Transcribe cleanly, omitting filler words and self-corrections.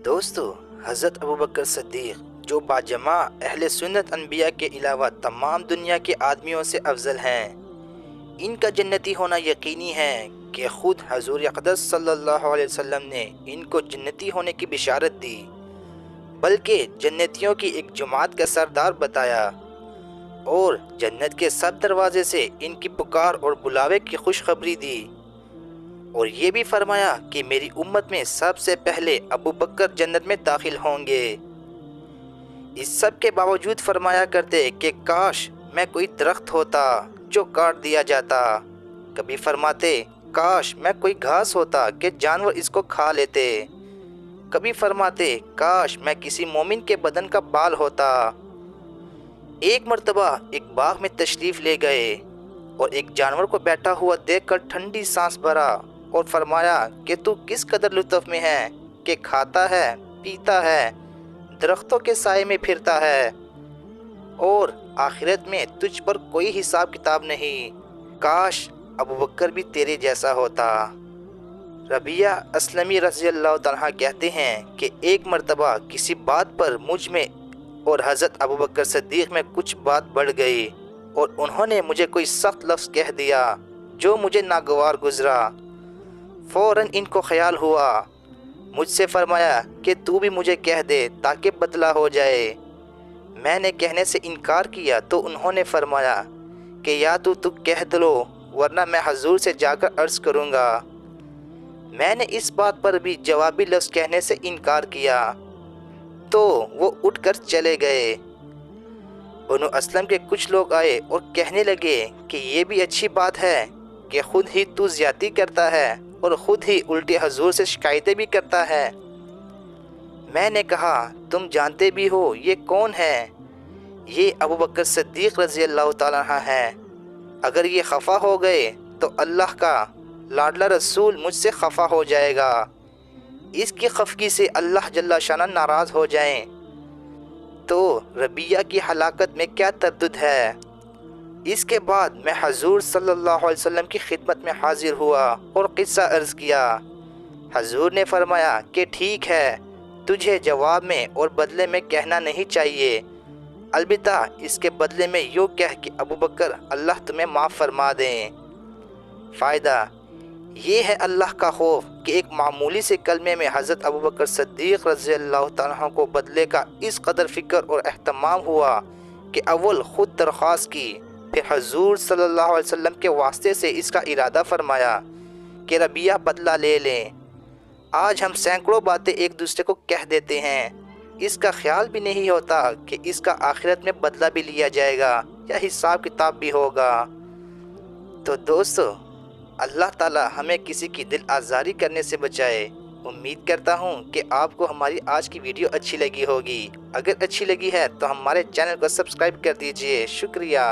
دوستو، حضرت ابوبکر صدیق جو باجمع اہل سنت انبیاء کے علاوہ تمام دنیا کے آدمیوں سے افضل ہیں، ان کا جنتی ہونا یقینی ہے کہ خود حضور اقدس صلی اللہ علیہ وسلم نے ان کو جنتی ہونے کی بشارت دی، بلکہ جنتیوں کی ایک جماعت کا سردار بتایا اور جنت کے سب دروازے سے ان کی پکار اور بلاوے کی خوشخبری دی، اور یہ بھی فرمایا کہ میری امت میں سب سے پہلے ابو بکر جنت میں داخل ہوں گے۔ اس سب کے باوجود فرمایا کرتے کہ کاش میں کوئی درخت ہوتا جو کاٹ دیا جاتا، کبھی فرماتے کاش میں کوئی گھاس ہوتا کہ جانور اس کو کھا لیتے، کبھی فرماتے کاش میں کسی مومن کے بدن کا بال ہوتا۔ ایک مرتبہ ایک باغ میں تشریف لے گئے اور ایک جانور کو بیٹھا ہوا دیکھ کر ٹھنڈی سانس بھرا اور فرمایا کہ تو کس قدر لطف میں ہے کہ کھاتا ہے، پیتا ہے، درختوں کے سائے میں پھرتا ہے، اور آخرت میں تجھ پر کوئی حساب کتاب نہیں، کاش ابو بکر بھی تیرے جیسا ہوتا۔ ربیعہ اسلمی رضی اللہ تعالیٰ کہتے ہیں کہ ایک مرتبہ کسی بات پر مجھ میں اور حضرت ابو بکر صدیق میں کچھ بات بڑھ گئی اور انہوں نے مجھے کوئی سخت لفظ کہہ دیا جو مجھے ناگوار گزرا۔ فوراً ان کو خیال ہوا، مجھ سے فرمایا کہ تو بھی مجھے کہہ دے تاکہ بدلہ ہو جائے۔ میں نے کہنے سے انکار کیا تو انہوں نے فرمایا کہ یا تو کہہ دلو ورنہ میں حضور سے جا کر عرض کروں گا۔ میں نے اس بات پر بھی جوابی لفظ کہنے سے انکار کیا تو وہ اٹھ کر چلے گئے۔ بنو اسلم کے کچھ لوگ آئے اور کہنے لگے کہ یہ بھی اچھی بات ہے کہ خود ہی تو زیادتی کرتا ہے اور خود ہی الٹے حضور سے شکایتیں بھی کرتا ہے۔ میں نے کہا تم جانتے بھی ہو یہ کون ہے؟ یہ ابو بکر صدیق رضی اللہ تعالیٰ عنہ ہے۔ اگر یہ خفا ہو گئے تو اللہ کا لاڈلا رسول مجھ سے خفا ہو جائے گا، اس کی خفگی سے اللہ جل شانہ ناراض ہو جائیں تو ربیعہ کی ہلاکت میں کیا تردد ہے۔ اس کے بعد میں حضور صلی اللہ علیہ وسلم کی خدمت میں حاضر ہوا اور قصہ عرض کیا۔ حضور نے فرمایا کہ ٹھیک ہے، تجھے جواب میں اور بدلے میں کہنا نہیں چاہیے، البتہ اس کے بدلے میں یوں کہہ کہ ابو بکر اللہ تمہیں معاف فرما دیں۔ فائدہ یہ ہے اللہ کا خوف کہ ایک معمولی سے کلمے میں حضرت ابو بکر صدیق رضی اللہ تعالیٰ کو بدلے کا اس قدر فکر اور اہتمام ہوا کہ اول خود درخواست کی، پھر حضور صلی اللہ علیہ وسلم کے واسطے سے اس کا ارادہ فرمایا کہ ربیعہ بدلہ لے لیں۔ آج ہم سینکڑوں باتیں ایک دوسرے کو کہہ دیتے ہیں، اس کا خیال بھی نہیں ہوتا کہ اس کا آخرت میں بدلہ بھی لیا جائے گا یا حساب کتاب بھی ہوگا۔ تو دوستو، اللہ تعالی ہمیں کسی کی دل آزاری کرنے سے بچائے۔ امید کرتا ہوں کہ آپ کو ہماری آج کی ویڈیو اچھی لگی ہوگی۔ اگر اچھی لگی ہے تو ہمارے چینل کو سبسکرائب کر دیجئے۔ شکریہ۔